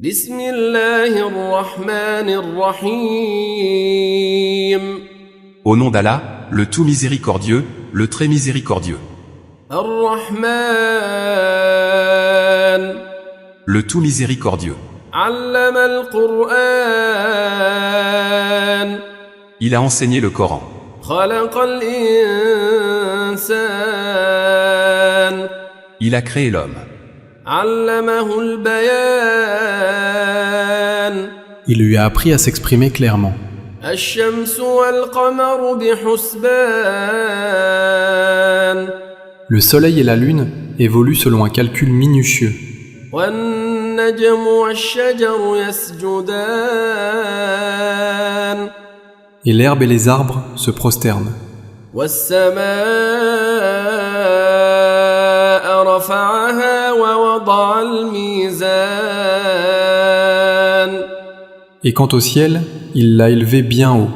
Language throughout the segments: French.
بسم الله الرحمن الرحيم Au nom d'Allah, le tout miséricordieux, le très miséricordieux. الرحمن Le tout miséricordieux. علم القرآن Il a enseigné le Coran. خلق الإنسان Il a créé l'homme. علمه البيان Il lui a appris à s'exprimer clairement. الشمس والقمر بحسبان Le soleil et la lune évoluent selon un calcul minutieux. والنجم والشجر يسجدان Et l'herbe et les arbres se prosternent. والسماء رفعها ووضع الميزان Et quant au ciel, il l'a élevé bien haut,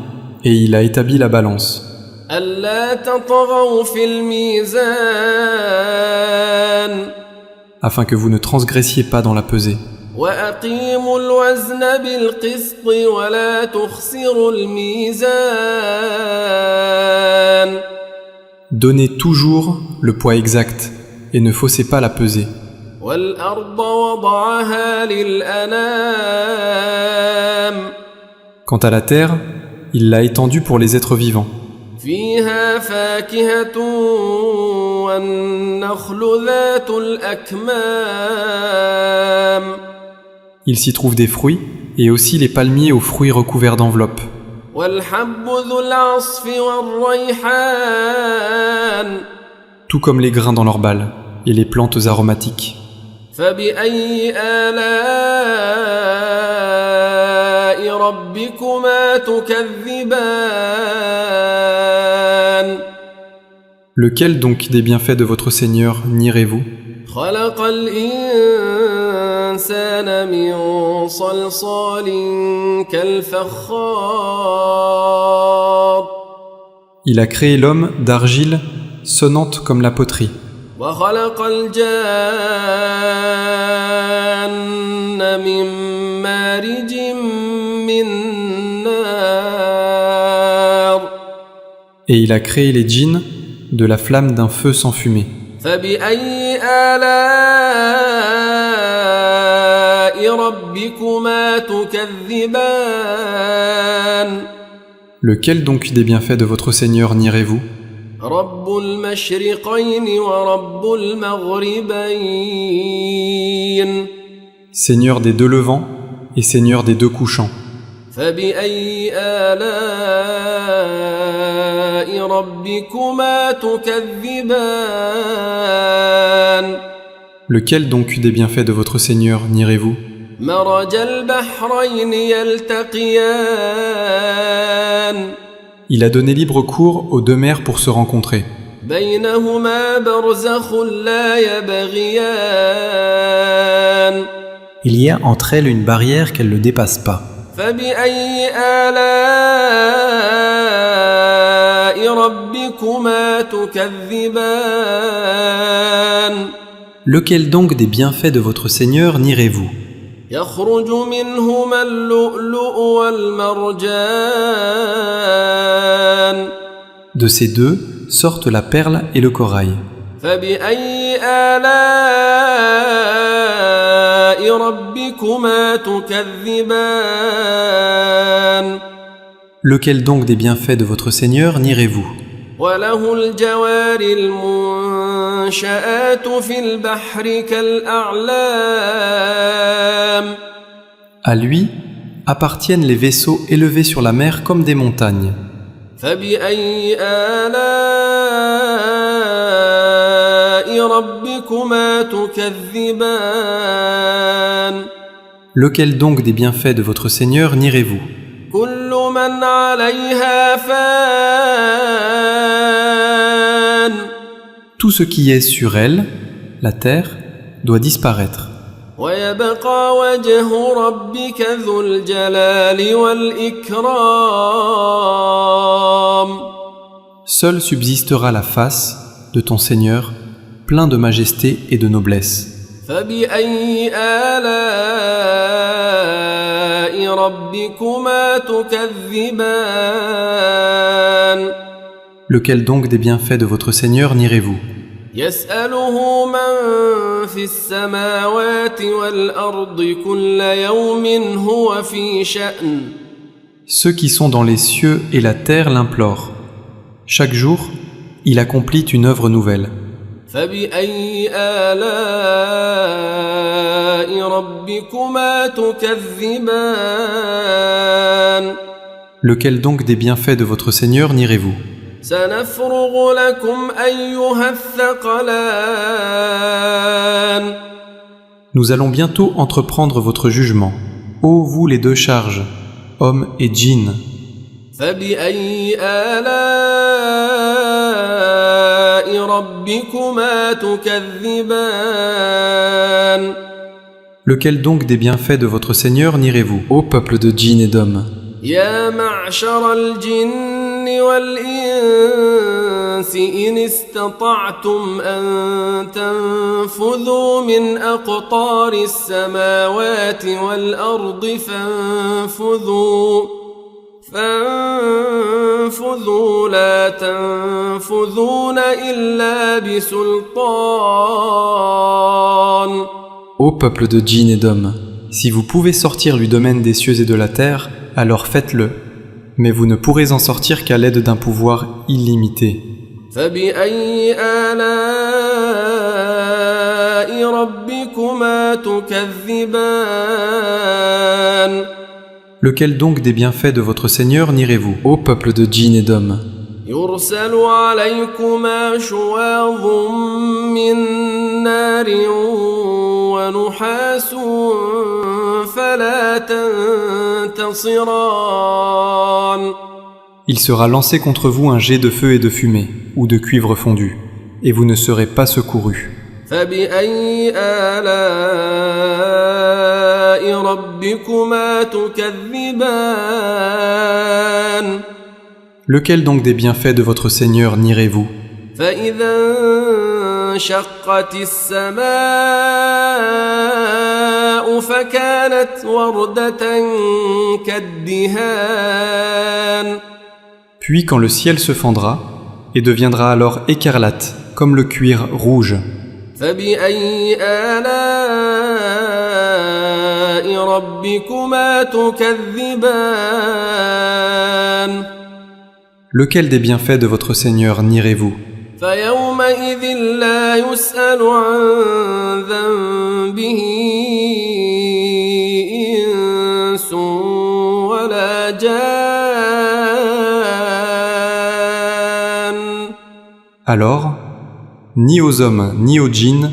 et il a établi la balance, ألا تطغوا في الميزان afin que vous ne transgressiez pas dans la pesée. وأقيموا الوزن بالقسط ولا تخسروا الميزان Donnez toujours le poids exact, et ne faussez pas la pesée. والأرض وضعها للأنام Quant à la terre, il l'a étendue pour les êtres vivants. فيها فاكهة والنخل ذات الأكمام Il s'y trouve des fruits, et aussi les palmiers aux fruits recouverts d'enveloppes, والحب ذو العصف والريحان tout comme les grains dans leurs balles, et les plantes aromatiques. فبأي آلاء ربكما تكذبان Lequel donc des bienfaits de votre Seigneur nierez-vous? خلق الإنسان من صلصال كالفخار Il a créé l'homme d'argile sonnante comme la poterie, وخلق الجان من مارج من نار et il a créé les djinns de la flamme d'un feu sans fumée. فبأي آلاء ربكما تكذبان Lequel donc des bienfaits de votre Seigneur nierez-vous? رب المشرقين ورب المغربين Seigneur des deux levants et Seigneur des deux couchants. فبأي آلاء ربكما تكذبان Lequel donc des bienfaits de votre Seigneur nierez-vous? مرج البحرين يلتقيان Il a donné libre cours aux deux mers pour se rencontrer. بينهما برزخ لا يبغيان Il y a entre elles une barrière qu'elles ne dépassent pas. فبأي آلاء ربكما تكذبان Lequel donc des bienfaits de votre Seigneur nierez-vous? يخرج منهما اللؤلؤ والمرجان De ces deux sortent la perle et le corail. فبأي آلاء ربكما تكذبان Lequel donc des bienfaits de votre Seigneur nierez-vous? وله الجوار المنشآت في البحر كالأعلام À lui appartiennent les vaisseaux élevés sur la mer comme des montagnes. فبأي آلاء ربكما تكذبان Lequel donc des bienfaits de votre Seigneur nierez-vous? كل من عليها فان Tout ce qui est sur elle, la terre, doit disparaître. ويبقى وجه ربك ذو الجلال والإكرام Seule subsistera la face de ton Seigneur, plein de majesté et de noblesse. فبأي آلاء ربكما تكذبان Lequel donc des bienfaits de votre Seigneur nierez-vous? يسأله من في السماوات والأرض كل يوم هو في شأن Ceux qui sont dans les cieux et la terre l'implorent. Chaque jour, il accomplit une œuvre nouvelle. فبأي آلاء ربكما تكذبان Lequel donc des bienfaits de votre Seigneur nierez-vous? سنفرغ لكم أيها الثقلان Nous allons bientôt entreprendre votre jugement. Ô vous les deux charges, hommes et djinns, فبأي آلاء ربكما تكذبان lequel donc des bienfaits de votre Seigneur nierez-vous? Ô peuple de djinns et d'hommes, يا معشر الجن والإنس إن استطعتم أن تنفذوا من أقطار السماوات والأرض فانفذوا لا تنفذون إلا بسلطان ô peuple de djinns et d'hommes, si vous pouvez sortir du domaine des cieux et de la terre, alors faites-le, mais vous ne pourrez en sortir qu'à l'aide d'un pouvoir illimité. فبأي آلاء ربكما تكذبان Lequel donc des bienfaits de votre Seigneur nierez-vous? Ô peuple de djinns et d'hommes, يرسل عليكما شواظ من نار ونحاس فلا تنتصران il sera lancé contre vous un jet de feu et de fumée, ou de cuivre fondu, et vous ne serez pas secourus. فبأي آلاء ربكما تكذبان Lequel donc des bienfaits de votre Seigneur nierez-vous? فإذا انشقت السماء فكانت وردة كالدهان Puis quand le ciel se fendra, et deviendra alors écarlate, comme le cuir rouge, فبأي آلاء ربكما تكذبان lequel des bienfaits de votre Seigneur nierez-vous? فيومئذ لا يسأل عن ذنبه إنس ولا جان Alors, ni aux hommes ni aux djinns,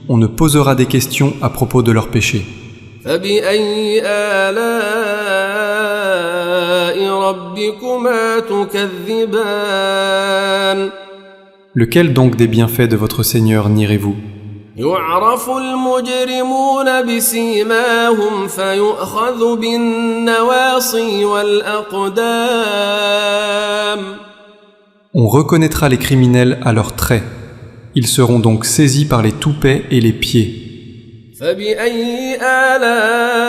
on ne posera des questions à propos de leurs péchés. فبأي آلاء ربكما تكذبان Lequel donc des bienfaits de votre Seigneur nierez-vous? يعرف المجرمون بسيماهم فيؤخذ بالنواصي والأقدام On reconnaîtra les criminels à leurs traits. Ils seront donc saisis par les toupets et les pieds. فبأي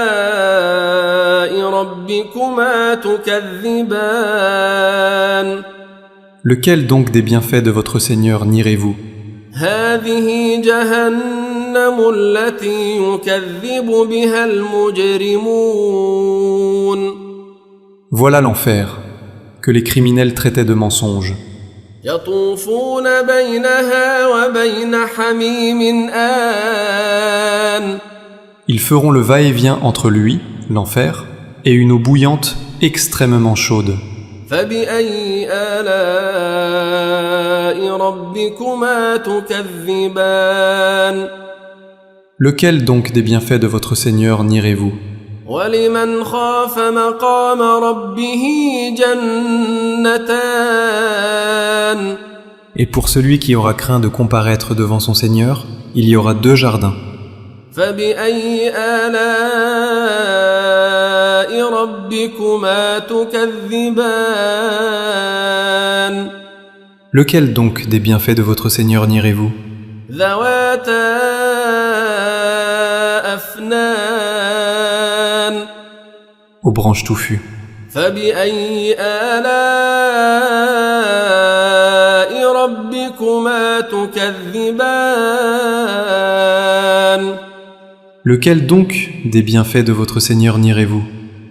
آلاء ربكما تكذبان Lequel donc des bienfaits de votre Seigneur nierez-vous? هذه جهنم التي يكذب بها المجرمون Voilà l'enfer, que les criminels traitaient de mensonge. يطوفون بينها وبين حميم آن Ils feront le va-et-vient entre lui, l'enfer, et une eau bouillante extrêmement chaude. فبأي آلاء ربكما تكذبان Lequel donc des bienfaits de votre Seigneur nierez-vous? ولمن خاف مقام ربه جنتان Et pour celui qui aura craint de comparaître devant son Seigneur, il y aura 2 jardins. فبأي آلاء ربكما تكذبان Lequel donc des bienfaits de votre Seigneur nierez-vous? ذواتا أفنان aux branches touffues. فبأي آلاء ربكما تكذبان Lequel donc des bienfaits de votre Seigneur nierez-vous?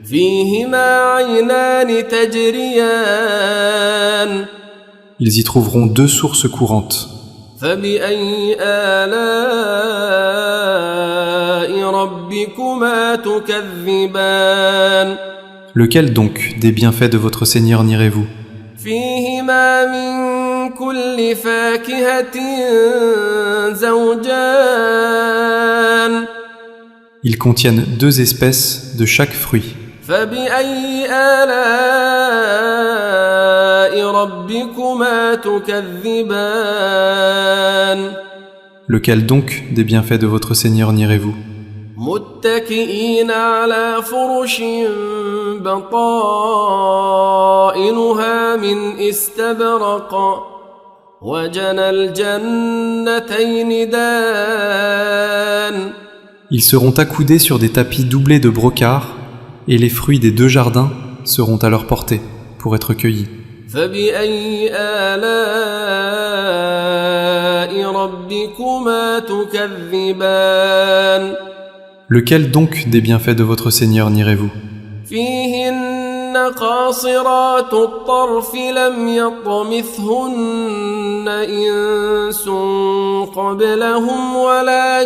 فيهما عينان تجريان Ils y trouveront deux sources courantes. فبأي آلاء ربكما تكذبان Lequel donc des bienfaits de votre Seigneur nierez-vous? فيهما من كل فاكهة زوجان Ils contiennent deux espèces de chaque fruit. فبأي آلاء ربكما تكذبان Lequel donc des bienfaits de votre Seigneur nierez-vous? متكئين على فرش بطائنها من استبرق وجنى الجنتين دان Ils seront accoudés sur des tapis doublés de brocart, et les fruits des deux jardins seront à leur portée pour être cueillis. فبأي آلاء ربكما تكذبان Lequel donc des bienfaits de votre Seigneur nierez-vous? فيهن قاصرات الطرف لم يطمثهن إنس قبلهم ولا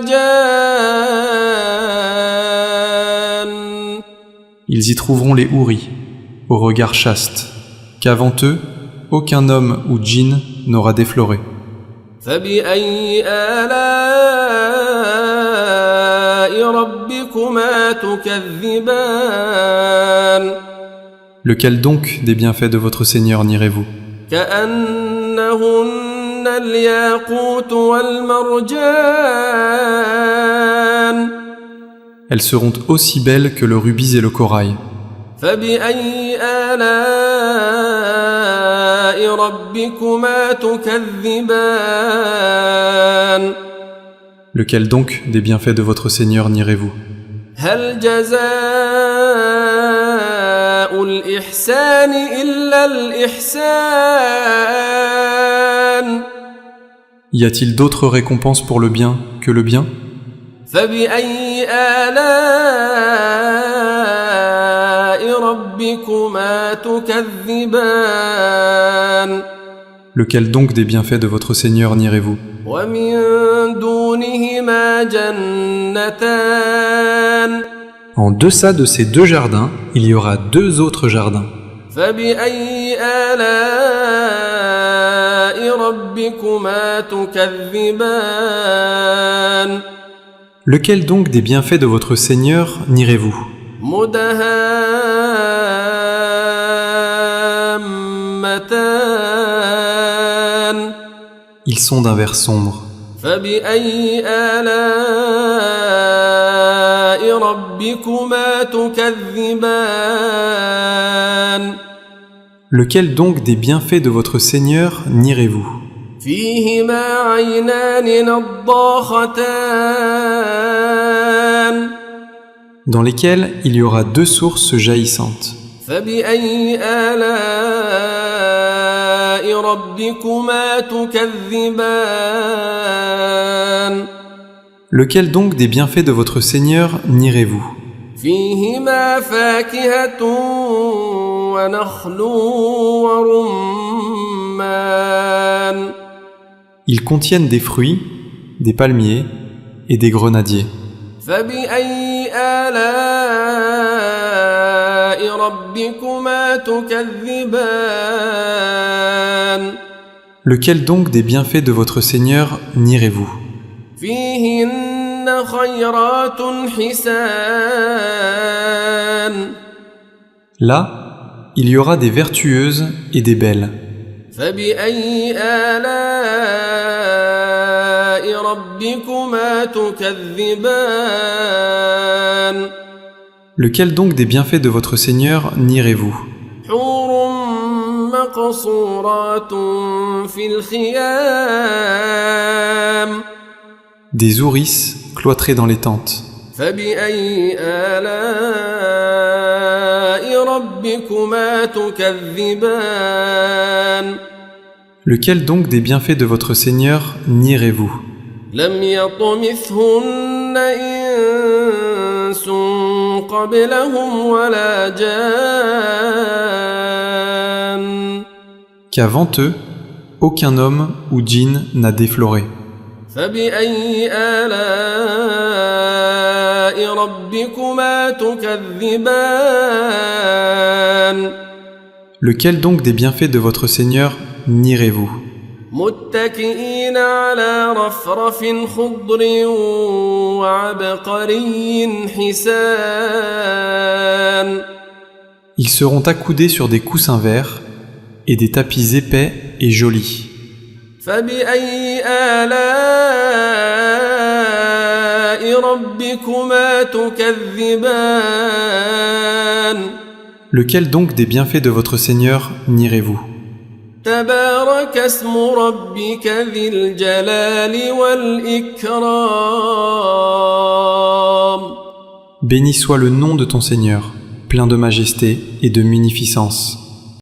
جان Ils y trouveront les houris, au regard chaste, qu'avant eux, aucun homme ou djinn n'aura défloré. فبأي آلاء ربكما تكذبان Lequel donc des bienfaits de votre Seigneur nierez-vous? كأنهن الياقوت والمرجان Elles seront aussi belles que le rubis et le corail. فبأي آلاء ربكما تكذبان Lequel donc des bienfaits de votre Seigneur nierez-vous? هل جزاء الإحسان إلا الإحسان Y a-t-il d'autres récompenses pour le bien que le bien? فبأي آلاء ربكما تكذبان Lequel donc des bienfaits de votre Seigneur nierez-vous? ومن دونهما جنتان En deçà de ces deux jardins, il y aura deux autres jardins. فبأي آلاء ربكما تكذبان Lequel donc des bienfaits de votre Seigneur nierez-vous? مدهامتان Ils sont d'un vert sombre. فبأي آلاء ربكما تكذبان Lequel donc des bienfaits de votre Seigneur nierez-vous? فيهما عينان نضاختان Dans lesquels il y aura deux sources jaillissantes. فبأي آلاء ربكما تكذبان Lequel donc des bienfaits de votre Seigneur nierez-vous? فيهما فاكهة ونخل ورمان Ils contiennent des fruits, des palmiers et des grenadiers. فبأي آلاء ربكما تكذبان Lequel donc des bienfaits de votre Seigneur nierez-vous? فيهن خيرات حسان Là, il y aura des vertueuses et des belles. فبأي آلاء ربكما تكذبان Lequel donc des bienfaits de votre Seigneur nierez-vous? حور مقصورات في الخيام Des ourys cloîtrés dans les tentes. فبأي آلاء ربكما تكذبان Lequel donc des bienfaits de votre Seigneur nierez-vous? لم يطمثهن إنس قبلهم ولا جان Qu'avant eux, aucun homme ou djinn n'a défloré. فبأي آلاء ربكما تكذبان Lequel donc des bienfaits de votre Seigneur nierez-vous? متكئين على رفرف خضر وعبقري حسان Ils seront accoudés sur des coussins verts et des tapis épais et jolis. فبأي آلاء ربكما تكذبان Lequel donc des bienfaits de votre Seigneur nierez-vous? تبارك اسم ربك ذي الجلال والإكرام Béni soit le nom de ton Seigneur, plein de majesté et de munificence.